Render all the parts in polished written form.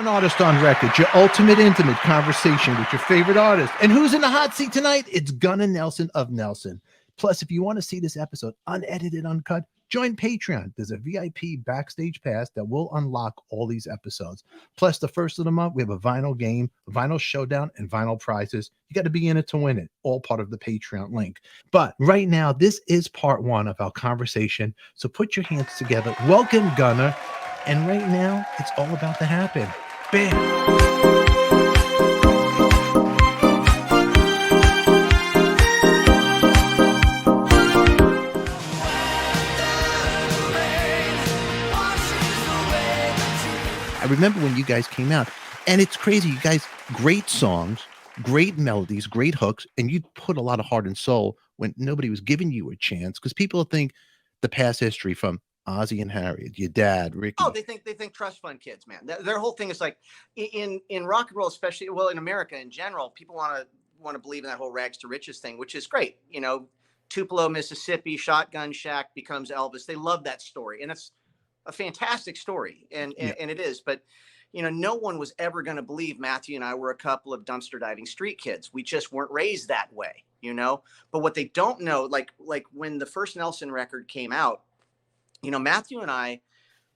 One Artist on Record, your ultimate intimate conversation with your favorite artist. And who's in the hot seat tonight? It's Gunnar Nelson of Nelson. Plus, if you want to see this episode unedited, uncut, join Patreon. There's a VIP backstage pass that will unlock all these episodes. Plus, the first of the month, we have a vinyl game, vinyl showdown, and vinyl prizes. You got to be in it to win it. All part of the Patreon link. But right now, this is part one of our conversation. So put your hands together. Welcome, Gunnar. And right now, it's all about to happen. Bam! I remember when you guys came out, and it's crazy. You guys, great songs, great melodies, great hooks, and you put a lot of heart and soul when nobody was giving you a chance, because people think the past history from Ozzy and Harriet, your dad, Ricky. Oh, they think trust fund kids, man. Their whole thing is like in rock and roll, especially, well, in America in general, people want to believe in that whole rags to riches thing, which is great. You know, Tupelo, Mississippi, Shotgun Shack becomes Elvis. They love that story, and it's a fantastic story, and it is. But you know, no one was ever going to believe Matthew and I were a couple of dumpster diving street kids. We just weren't raised that way, you know. But what they don't know, like when the first Nelson record came out, you know, Matthew and I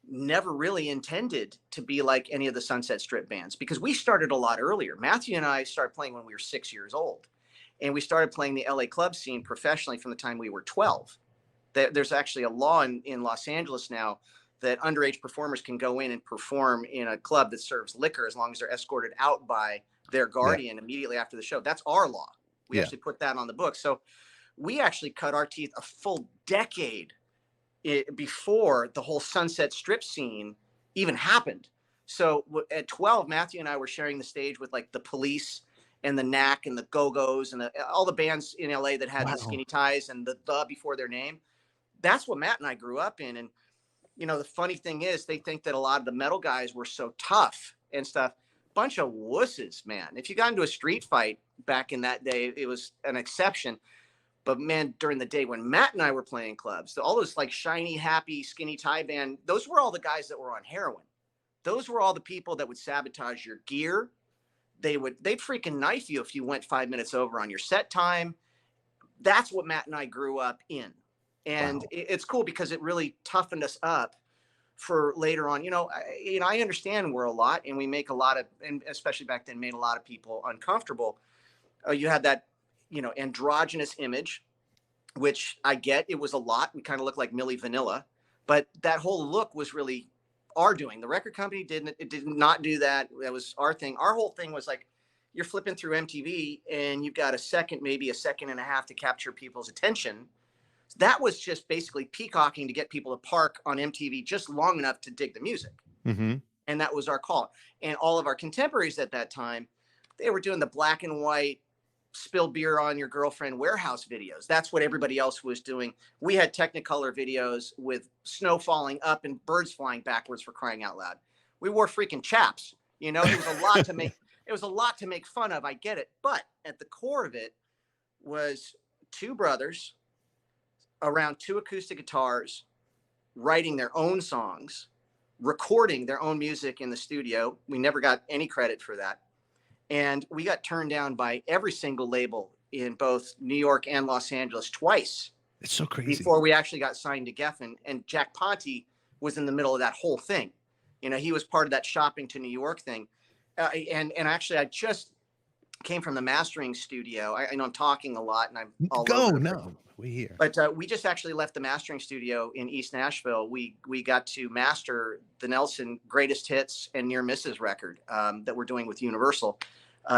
never really intended to be like any of the Sunset Strip bands, because we started a lot earlier. Matthew and I started playing when we were 6 years old, and we started playing the LA club scene professionally from the time we were 12. There's actually a law in Los Angeles now that underage performers can go in and perform in a club that serves liquor as long as they're escorted out by their guardian immediately after the show. That's our law. We actually put that on the book. So we actually cut our teeth a full decade before the whole Sunset Strip scene even happened. So at 12, Matthew and I were sharing the stage with like the Police and the Knack and the Go-Go's and all the bands in LA that had the skinny ties and the before their name. That's what Matt and I grew up in. And, you know, the funny thing is they think that a lot of the metal guys were so tough and stuff. Bunch of wusses, man. If you got into a street fight back in that day, it was an exception. But man, during the day when Matt and I were playing clubs, all those like shiny, happy, skinny tie band, those were all the guys that were on heroin. Those were all the people that would sabotage your gear. They'd freaking knife you if you went 5 minutes over on your set time. That's what Matt and I grew up in. And it's cool because it really toughened us up for later on. You know, I understand we're a lot, and we make a lot of, and especially back then, made a lot of people uncomfortable. You had that, you know, androgynous image, which I get. It was a lot. We kind of looked like Milli Vanilli, but that whole look was really our doing. The record company did not do that. That was our thing. Our whole thing was like, you're flipping through MTV and you've got a second, maybe a second and a half to capture people's attention. That was just basically peacocking to get people to park on MTV just long enough to dig the music. Mm-hmm. And that was our call. And all of our contemporaries at that time, they were doing the black and white, spill beer on your girlfriend warehouse videos. That's what everybody else was doing. We had Technicolor videos with snow falling up and birds flying backwards, for crying out loud. We wore freaking chaps. You know, it was a lot to make. It was a lot to make fun of. I get it. But at the core of it was two brothers around two acoustic guitars, writing their own songs, recording their own music in the studio. We never got any credit for that. And we got turned down by every single label in both New York and Los Angeles twice. It's so crazy. Before we actually got signed to Geffen. And Jack Ponte was in the middle of that whole thing. You know, he was part of that shopping to New York thing. And actually, I just came from the mastering studio. I know I'm talking a lot, and I'm all over. No, we here. But we just actually left the mastering studio in East Nashville. We got to master the Nelson Greatest Hits and Near Misses record that we're doing with Universal.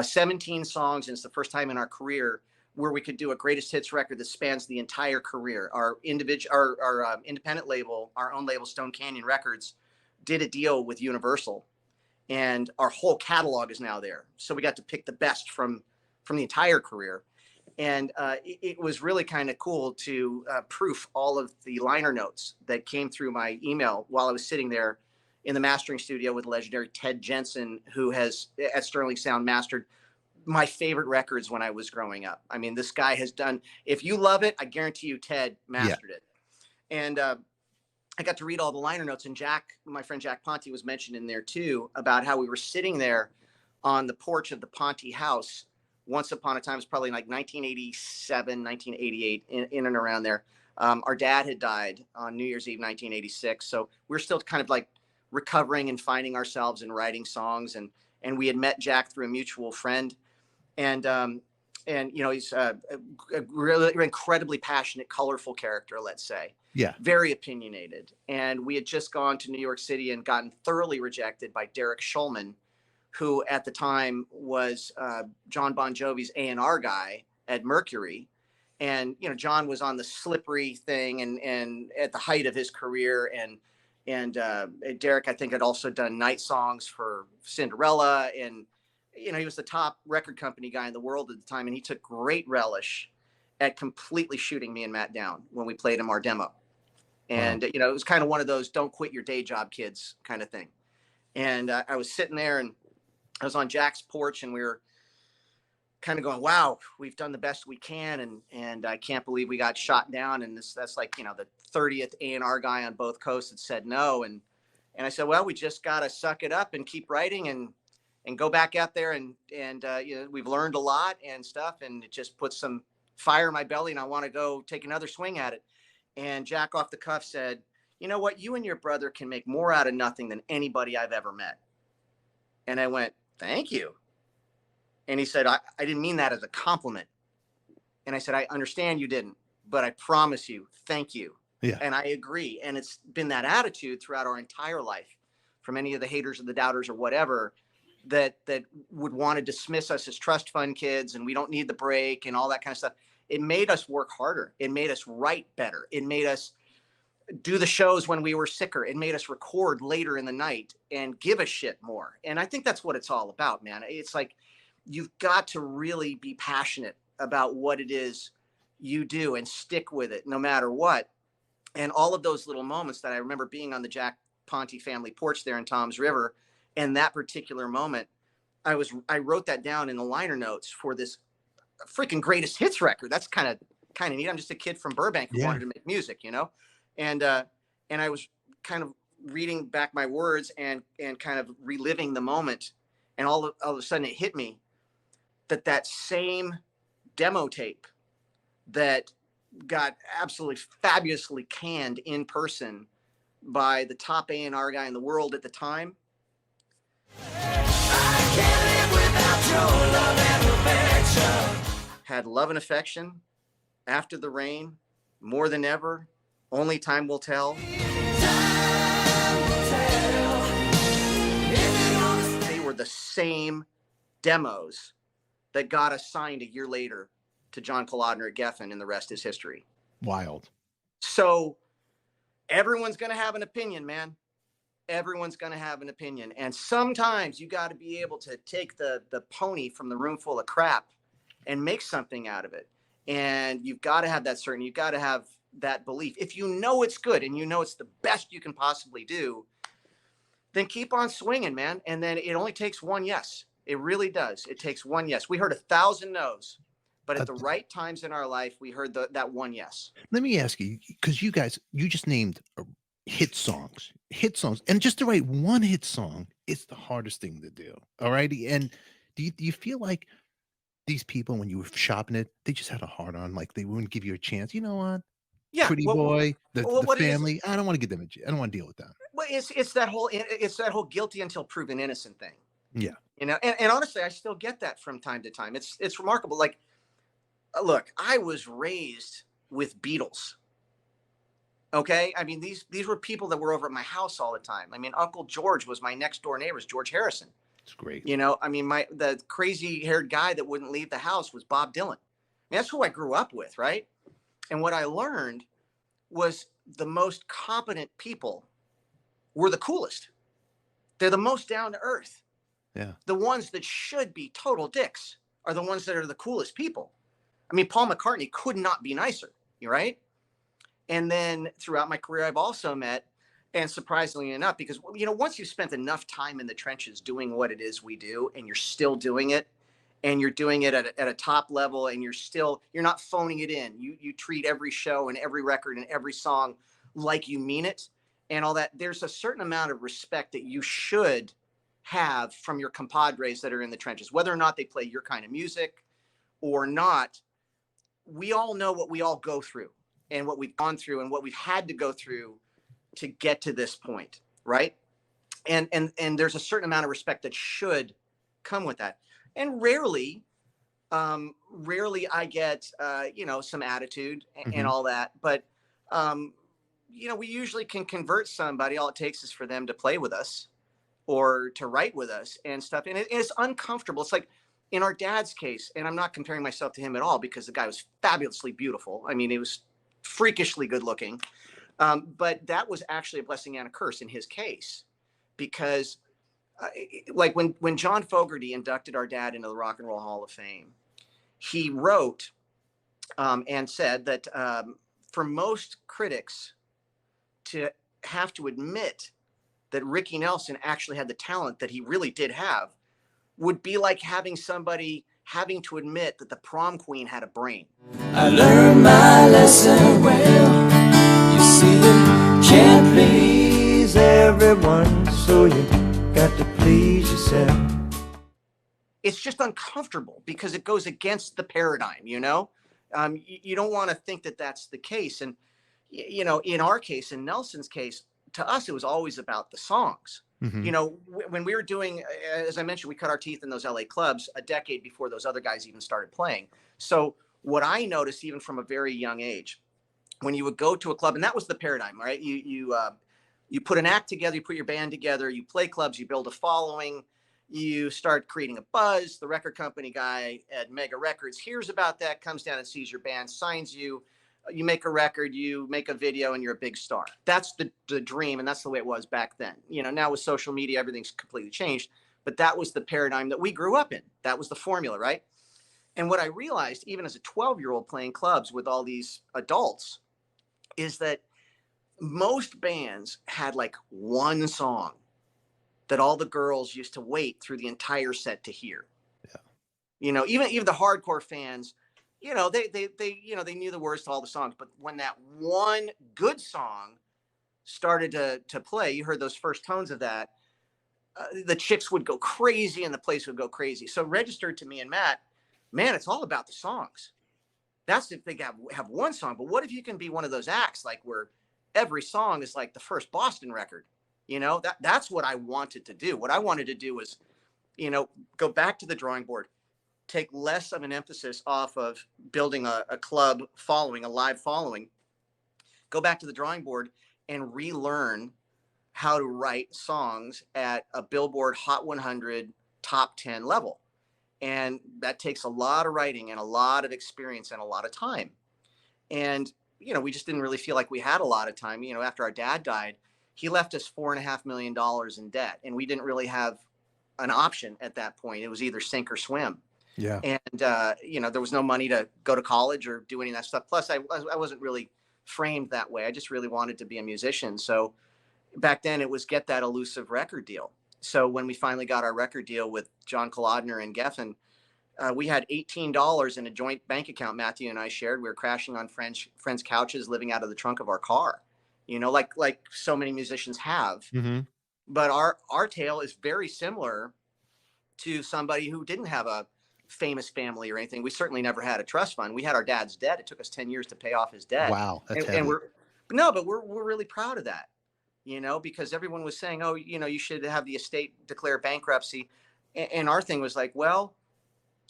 17 songs, and it's the first time in our career where we could do a greatest hits record that spans the entire career. Our independent label, our own label, Stone Canyon Records, did a deal with Universal, and our whole catalog is now there. So we got to pick the best from the entire career. And it was really kind of cool to proof all of the liner notes that came through my email while I was sitting there in the mastering studio with legendary Ted Jensen, who has at Sterling Sound mastered my favorite records when I was growing up. I mean, this guy has done, if you love it, I guarantee you Ted mastered it. And I got to read all the liner notes, and Jack, my friend Jack Ponte, was mentioned in there too, about how we were sitting there on the porch of the Ponte house once upon a time. It's probably like 1987, 1988, in and around there. Our dad had died on New Year's Eve, 1986. So we're still kind of like recovering and finding ourselves and writing songs. And we had met Jack through a mutual friend. And you know, he's a really incredibly passionate, colorful character, let's say. Yeah. Very opinionated. And we had just gone to New York City and gotten thoroughly rejected by Derek Schulman, who at the time was John Bon Jovi's A&R guy at Mercury. And, you know, John was on the Slippery thing and at the height of his career. And Derek, I think, had also done night songs for Cinderella. And, you know, he was the top record company guy in the world at the time. And he took great relish at completely shooting me and Matt down when we played him our demo. And, you know, it was kind of one of those don't quit your day job, kids kind of thing. And I was sitting there and I was on Jack's porch and we were kind of going, wow, we've done the best we can. And I can't believe we got shot down. And that's like, you know, the 30th A&R guy on both coasts had said no. And I said, well, we just got to suck it up and keep writing and go back out there. And you know, we've learned a lot and stuff. And it just puts some fire in my belly and I want to go take another swing at it. And Jack off the cuff said, you know what, you and your brother can make more out of nothing than anybody I've ever met. And I went, thank you. And he said, I didn't mean that as a compliment. And I said, I understand you didn't, but I promise you, thank you. Yeah. And I agree. And it's been that attitude throughout our entire life, from any of the haters or the doubters or whatever, that would want to dismiss us as trust fund kids and we don't need the break and all that kind of stuff. It made us work harder. It made us write better. It made us do the shows when we were sicker. It made us record later in the night and give a shit more. And I think that's what it's all about, man. It's like, you've got to really be passionate about what it is you do and stick with it no matter what. And all of those little moments that I remember being on the Jack Ponte family porch there in Tom's River, and that particular moment, I wrote that down in the liner notes for this freaking greatest hits record. That's kind of neat. I'm just a kid from Burbank who wanted to make music, you know? And I was kind of reading back my words and kind of reliving the moment. And all of a sudden it hit me that same demo tape that got absolutely fabulously canned in person by the top A&R guy in the world at the time. I can't live without your love and affection. Had Love and Affection, After the Rain, More Than Ever, Only Time Will Tell. They were the same demos that got us signed a year later to John Kolodner at Geffen, and the rest is history. Wild. So everyone's going to have an opinion, man. Everyone's going to have an opinion. And sometimes you got to be able to take the pony from the room full of crap and make something out of it. And you've got to have that certainty. You've got to have that belief. If you know it's good and you know it's the best you can possibly do, then keep on swinging, man. And then it only takes one yes. It really does. It takes one yes. We heard 1,000 no's, but at the right times in our life, we heard that one yes. Let me ask you, because you just named hit songs, and just to write one hit song is the hardest thing to do. All righty. And do you feel like these people, when you were shopping it, they just had a hard on, like they wouldn't give you a chance? You know what? Yeah. Pretty boy, the family. I don't want to give them I don't want to deal with them. Well, it's that whole guilty until proven innocent thing. Yeah. You know, and honestly, I still get that from time to time. It's remarkable. Like, look, I was raised with Beatles. Okay. I mean, these were people that were over at my house all the time. I mean, Uncle George was my next door neighbor, George Harrison. It's great. You know, I mean, the crazy haired guy that wouldn't leave the house was Bob Dylan. I mean, that's who I grew up with. Right. And what I learned was the most competent people were the coolest. They're the most down to earth. Yeah. The ones that should be total dicks are the ones that are the coolest people. I mean, Paul McCartney could not be nicer. You right? And then throughout my career, I've also met, and surprisingly enough, because, you know, once you've spent enough time in the trenches doing what it is we do, and you're still doing it, and you're doing it at a top level, and you're not phoning it in. You treat every show and every record and every song like you mean it. and all that, there's a certain amount of respect that you should have from your compadres that are in the trenches, whether or not they play your kind of music or not. We all know what we all go through and what we've gone through and what we've had to go through to get to this point, right? And there's a certain amount of respect that should come with that. And rarely I get some attitude and all that, but we usually can convert somebody. All it takes is for them to play with us or to write with us and stuff. And it's uncomfortable. It's like in our dad's case, and I'm not comparing myself to him at all because the guy was fabulously beautiful. I mean, he was freakishly good looking. But that was actually a blessing and a curse in his case, because like when John Fogerty inducted our dad into the Rock and Roll Hall of Fame, he wrote and said that for most critics to have to admit that Ricky Nelson actually had the talent that he really did have would be like having somebody having to admit that the prom queen had a brain. I learned my lesson well. You see, you can't please everyone, so you got to please yourself. It's just uncomfortable because it goes against the paradigm, you don't want to think that that's the case. And, in our case, in Nelson's case, to us, it was always about the songs. When we were doing, as I mentioned, we cut our teeth in those LA clubs a decade before those other guys even started playing. So what I noticed, even from a very young age, when you would go to a club, and that was the paradigm, right? You put an act together, you put your band together, you play clubs, you build a following, you start creating a buzz. The record company guy at Mega Records hears about that, comes down and sees your band, signs you. You make a record, you make a video, and you're a big star. That's the dream, and that's the way it was back then. Now with social media, everything's completely changed, but that was the paradigm that we grew up in. That was the formula, right? And what I realized, even as a 12-year-old playing clubs with all these adults, is that most bands had like one song that all the girls used to wait through the entire set to hear. Yeah. Even the hardcore fans, they knew the words to all the songs, but when that one good song started to play, you heard those first tones of that, the chicks would go crazy and the place would go crazy. So registered to me and Matt, man, it's all about the songs. That's if they have one song, but what if you can be one of those acts like where every song is like the first Boston record? That's what I wanted to do. What I wanted to do was, go back to the drawing board, take less of an emphasis off of building a club following, a live following, go back to the drawing board and relearn how to write songs at a Billboard Hot 100 top 10 level. And that takes a lot of writing and a lot of experience and a lot of time. And, we just didn't really feel like we had a lot of time. After our dad died, he left us $4.5 million in debt, and we didn't really have an option at that point. It was either sink or swim. Yeah. And, there was no money to go to college or do any of that stuff. Plus, I wasn't really framed that way. I just really wanted to be a musician. So back then it was get that elusive record deal. So when we finally got our record deal with John Kolodner and Geffen, we had $18 in a joint bank account Matthew and I shared. We were crashing on friends' couches, living out of the trunk of our car, like so many musicians have. Mm-hmm. But our tale is very similar to somebody who didn't have a famous family or anything. We certainly never had a trust fund. We had our dad's debt. It took us 10 years to pay off his debt. Wow. That's and we're really proud of that, because everyone was saying, oh, you should have the estate declare bankruptcy. And our thing was like, well,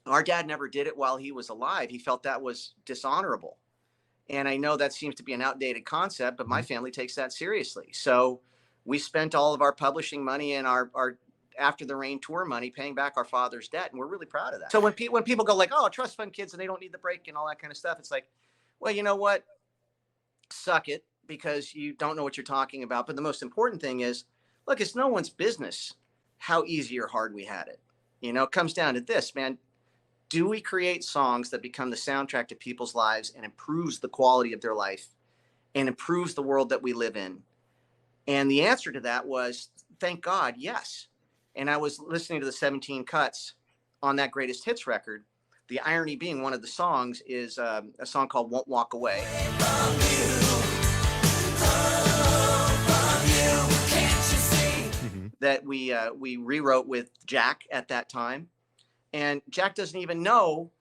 our dad never did it while he was alive. He felt that was dishonorable. And I know that seems to be an outdated concept, but my family takes that seriously. So we spent all of our publishing money and our After the Rain tour money paying back our father's debt. And we're really proud of that. So when people go like, oh, trust fund kids and they don't need the break and all that kind of stuff, it's like, well, you know what? Suck it, because you don't know what you're talking about. But the most important thing is, look, it's no one's business how easy or hard we had it. It comes down to this, man. Do we create songs that become the soundtrack to people's lives and improves the quality of their life and improves the world that we live in? And the answer to that was, thank God, yes. And I was listening to the 17 cuts on that greatest hits record. The irony being one of the songs is a song called Won't Walk Away. that we rewrote with Jack at that time. And Jack doesn't even know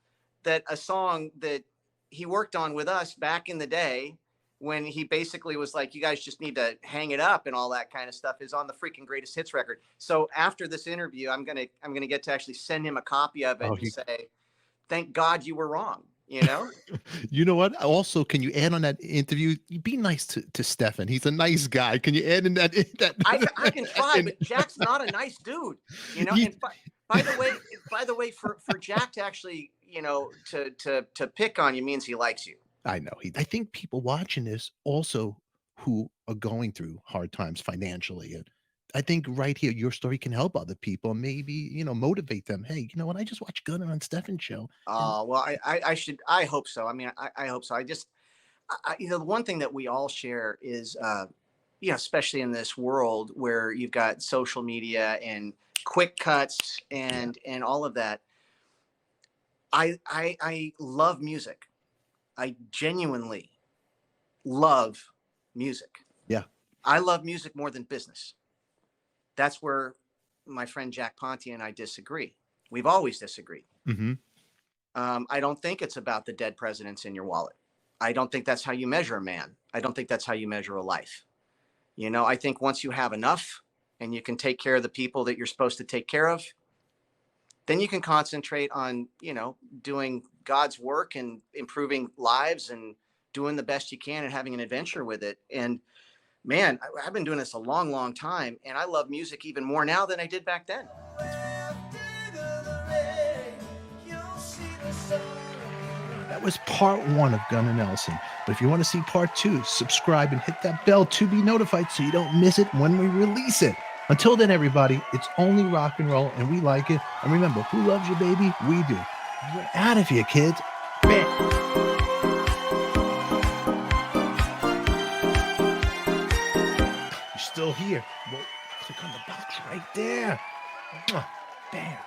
that a song that he worked on with us back in the day, when he basically was like, you guys just need to hang it up and all that kind of stuff, is on the freaking greatest hits record. So after this interview, I'm gonna get to actually send him a copy of it and say, thank God you were wrong. You know? You know what? Also, can you add on that interview? Be nice to Stefan. He's a nice guy. Can you add in that? I can try, but Jack's not a nice dude. You know. And by the way, for Jack to actually, you know, to pick on you means he likes you. I know. I think people watching this also who are going through hard times financially, and I think right here, your story can help other people. Maybe, you know, motivate them. Hey, you know what? I just watched Gunnar on Stefan's show. Oh, well, I hope so. I mean, I hope so. You know, the one thing that we all share is, you know, especially in this world where you've got social media and quick cuts and all of that. I love music. I genuinely love music. Yeah. I love music more than business. That's where my friend Jack Ponte and I disagree. We've always disagreed. Mm-hmm. I don't think it's about the dead presidents in your wallet. I don't think that's how you measure a man. I don't think that's how you measure a life. You know, I think once you have enough and you can take care of the people that you're supposed to take care of, then you can concentrate on, you know, doing God's work and improving lives and doing the best you can and having an adventure with it. And man, I've been doing this a long, long time, and I love music even more now than I did back then. That was part 1 of Gunnar Nelson. But if you want to see part 2, subscribe and hit that bell to be notified so you don't miss it when we release it. Until then, everybody, it's only rock and roll, and we like it. And remember, who loves you, baby? We do. We're out of here, kids. Bam. Still here. Well, click on the box right there. Bam.